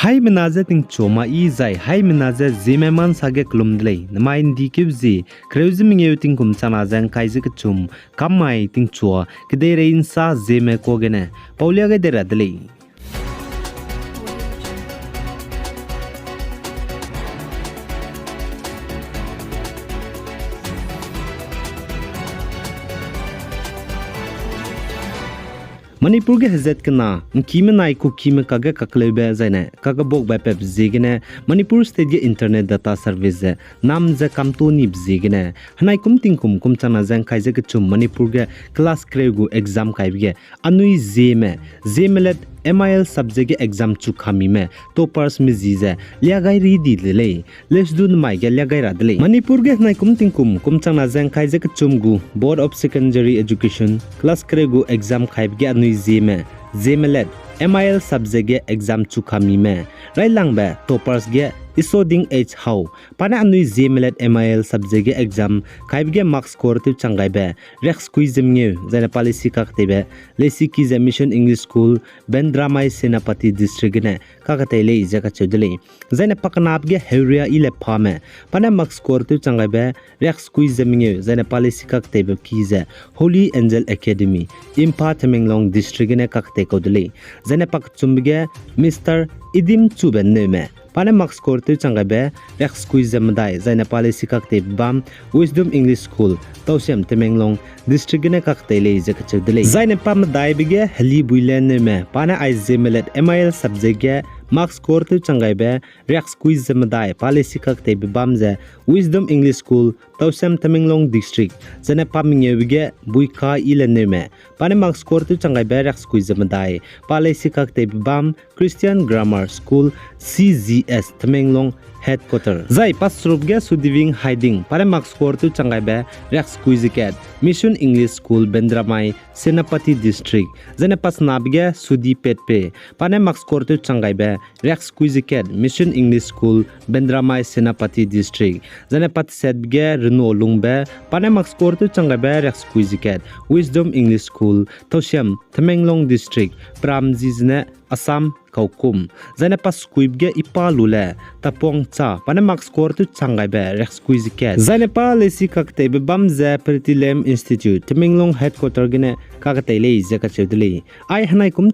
Hai menaze ting choma I zai hai menaze Zeme man sage klumdlei namain di kibzi kreuzim ngeu ting kum chana zang kaise kchum kamai ting chua kidere insa Zeme kogene paulia ge deradlei Manipur ge hazet kana kime nai ku kime kage kaklebe zaine kaga bok ba pep zigene Manipur state ge internet data service nam ze kamto ni bzigene hanai kum kum chana zang kaise ge chum Manipur ge class kregu exam kaibge anui Zeme let MIL subject ge exam chu khami me toppers mi zize liagai ri di le let's do mai ge liagai ra dele Manipur ge hanai kum chana zang kaise ge chum gu board of secondary education class kregu exam kaibge anui Zeme let MIL subject ge exam chu khami me railang ba toppers ge isoding h how pana anui Zeme let MIL subject ge exam kaibge marks score tu changai ba rex quiz nge zaina policy ka tebe lesi ki mission English school bendramai senapati district ne ka ka tele jaga chodle zaina paknap ge Heuriayile Pame pana marks score tu changai ba rex quiz nge zaina policy ka tebe ki ze Holy Angel Academy Impa Tamenglong district ne ka te kodle zaina pak chumbge Mr Idim chuben Newme Pane marks score tu changai be rex quiz madai zaina policy ka te bam wisdom English school Tousem Tamenglong district ne ka te le jaga chodle zaina pam dai bige hali builen me pana ai zemelet MIL subject ge marks score tu changai be rex quiz madai policy ka te bam ze wisdom English school Tousem Tamenglong district zaina pam nge bige Buikayile Newme pane marks score tu changai be rex quiz madai policy ka te bam Christian grammar school CGS Tamenglong headquarter zai pasrup ge sudiving hiding pare marks score tu changai be rex quiz cat mission English school bendramai senapati district zane pasnab ge sudi petpe pane marks score tu changai be rex quiz cat mission English school bendramai senapati district zane pat set ge Renualungbe pane marks score tu changai be rex quiz cat wisdom English school Tousem Tamenglong district pramjizne Assam kaukum zane pas kuib ge ipa lule tapong cha pane marks score tu changai be rex quiz cat zane pa lesi kakte be bam ze Pretilem institute Tamenglong headquarter gene kakate le jaka chudle ai hanai kum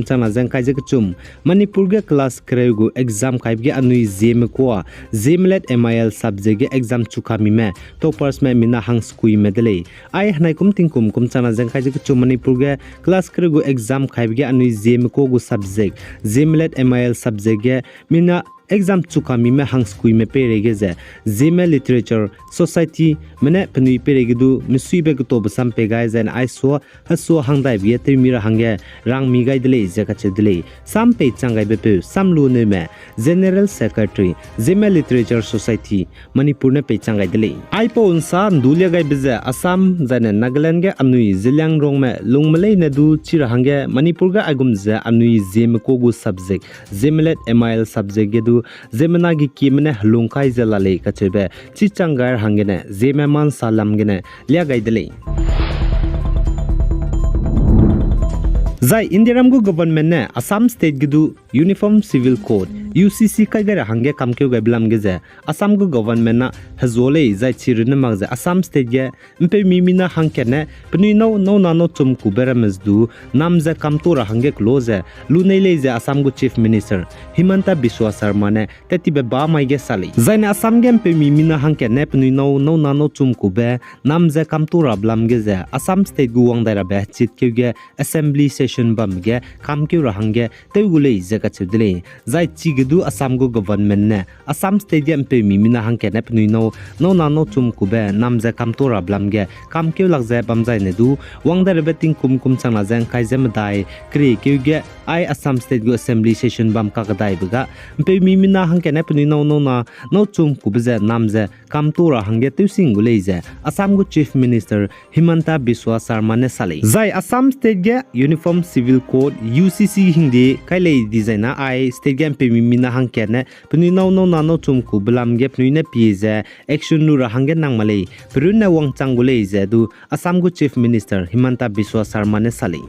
chana jang kai jaka chum Manipur ge class kregu exam kaib ge anui Zeme ko Zemelet MIL subject ge exam chukhami me toppers me mina hang skui medle ai hanai kum chana jang kai jaka chum Manipur ge class kregu exam kaib ge anui Zeme ko gu subject Zemelet MIL subject ge mina exam chukami me hang skui me perege ze Zeme literature society mene pnui perege du misui be to basam pe gai zen I so hang dai bi te mira hange rang mi gai dele je ka chedle sam pe changai be pe sam lu ne me general secretary Zeme literature society Manipur ne pe changai dele I po unsa dulia gai bize Assam zane Nagaland ge anui zilyang rong me lungmale ne du chira hange Manipur ga agum ze anui Zeme ko gu subject Zemelet MIL subject ge du Zemena gi kimne halungkai jalale kachebe chichangar hangene Zeme man salam gene lia gaidele zai Indiaram go government ne Assam state gidu uniform civil code UCC kai gara hange kamkeu ga blam ge Assam go government na hazole zai chirne magze Assam state ge mpe mimina hangkene pni no na chum ku berames du nam za kamtora hange close lunele je Assam go chief minister Himanta Biswa Sharma ne tetibe ba mai ge sali zaine Assam ge mpe mimina hangkene pni no na chum ku be nam za kamtora blam ge Assam state go wang daira be chit keu ge assembly session bam ge kamkeu ra hange teugule je ka chudle zai chi du Assam go government ne Assam stadium pe mimina hangke ne pnui no na chum kube namza kamtora blamge kamkeu lagze bamjai ne du wangda rebeting kum changna jang kai jem dai kri keuge I Assam state go assembly session bam ka dai buga pe mimina hangke ne pnui no chum kube je namza kamtora hangge tusing guleje Assam go chief minister Himanta Biswa Sharma ne sale zai Assam state ge uniform civil code UCC hindi kai le designer I state game pe mina hangkene pni no chum ku blam ge pni ne pize action nu ra hange nangmale prun na wang changule je du Assam go chief minister Himanta Biswa Sharma ne sale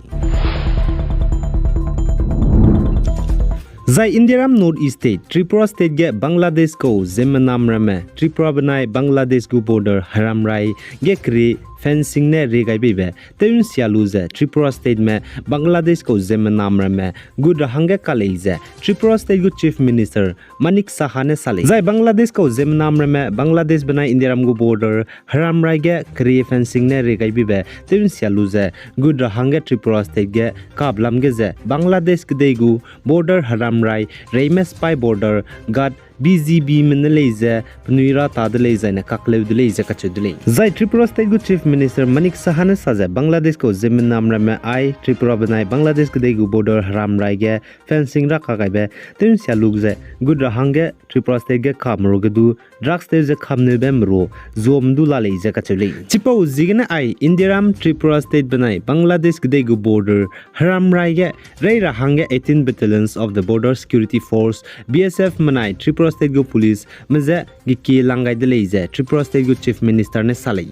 Zai Indiaram North-East State, Tripura State ge Bangladesh ko Zeme namrame, Tripura banai Bangladesh gu border haram rai ge kri fencing ne regai bibe, teun sialuze Tripura State me Bangladesh ko Zeme namrame, good hange kaleize, Tripura State gu Chief Minister Manik Sahane sale. Zai Bangladesh ko Zeme namrame, Bangladesh banai Indiaram gu border haram rai ge kri fencing ne regai bibe, teun sialuze good hange Tripura State ge kablam ge ze, Bangladesh gdegu border haram rai Reimes Pai border got BGB Meneleze Pnuira Tadleze na Kaklevdleze Kachudli. Zai Tripura State gu Chief Minister Manik Sahane saze Bangladesh ko Zeme namrame ai Tripura banai Bangladesh gdegu border haram rai ge fencing ra kagaibe teun sialugze good hange Tripura State ge kamrogedu drugs te ze khamne bemro zomdu laleze kachuli. Chipa uzigene ai Indiaram Tripura State banai Bangladesh gdegu border haram rai ge reira hange 18 battalions of the Border Security Force BSF manai Tripura State gu police meze giki langai deleze Tripura State gu Chief Minister ne salai.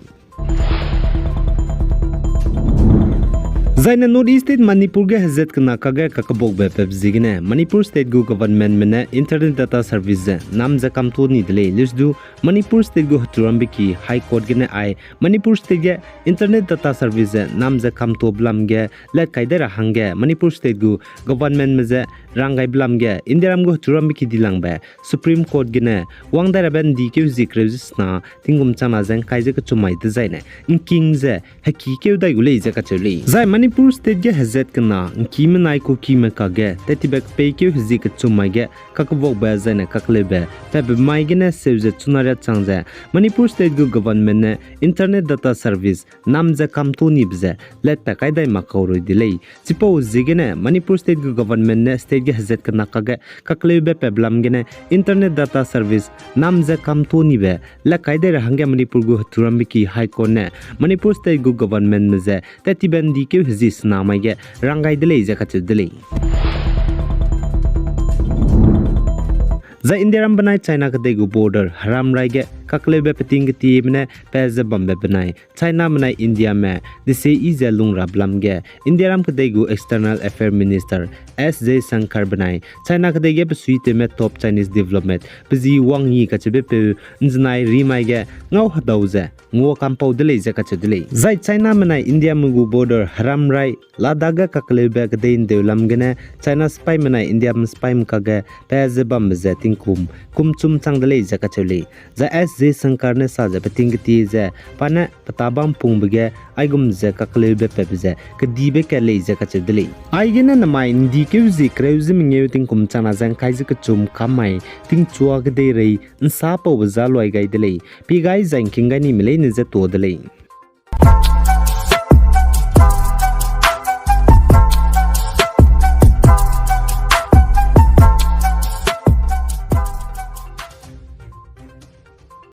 Zaina North-East State Manipur ge hazet kana kage kakabok be pebzigine Manipur State gu government mene internet data service nam za kamto ni dele lisdu Manipur State gu haturambi ki high court gene ai Manipur State ge internet data service nam za kamto blam ge let kaidera hange Manipur State gu government meze rangai blam ge Indiaram gu haturambi ki dilang be Supreme Court gene wangdara ben dikeu zikrezis na tingum chana zeng kaije ka chumai de zaine king ze haki keu dai gule ze ka chuli zai Manipur State ge hazet kana kime nai ko kime kage tetibek peikeu hizik chumage kakbok ba zane kaklebe tab mai gene sevze chunara changze Manipur State gu government ne internet data service namze kamto nibze let takai dai makauro delay chipo zigene Manipur State gu government ne state ge hazet kana kage kaklebe peblam gene internet data service namze kamto nibe la kaide hange Manipur gu haturambi ki high court ne Manipur State gu government meze tetiben dikeu hizis namage rangai delay zakatu delay za Indiaram banai China kadegu border haram raige kaklebe peting ti mne peze bombe banai China manai India me dise ize lungra blamge Indiaram kadegu external affair minister S.J. Shankar banai China kadege suite me top Chinese development pzi wang yi kachebe pe nznai rimaige ngau hadauze ngo kampau dele ze kachedele zai China manai India mugu border haram rai ladaga kaklebe kadein deulam gene China spy manai India spy mkage peze bombe ze tingkum kumchum changdele ze kachele za S.J. Shankar ne saje petingti ze pana patabam pungbege aigum ze kaklebe pebze kadibe kale ze kachedele aigene namai ndi keuzi kreuzi mingeu tingkum chana zang kaise kachum kamai ting chua gde rei nsa po za loi gai dele pi gai zang kinga ni mile ne ze to dele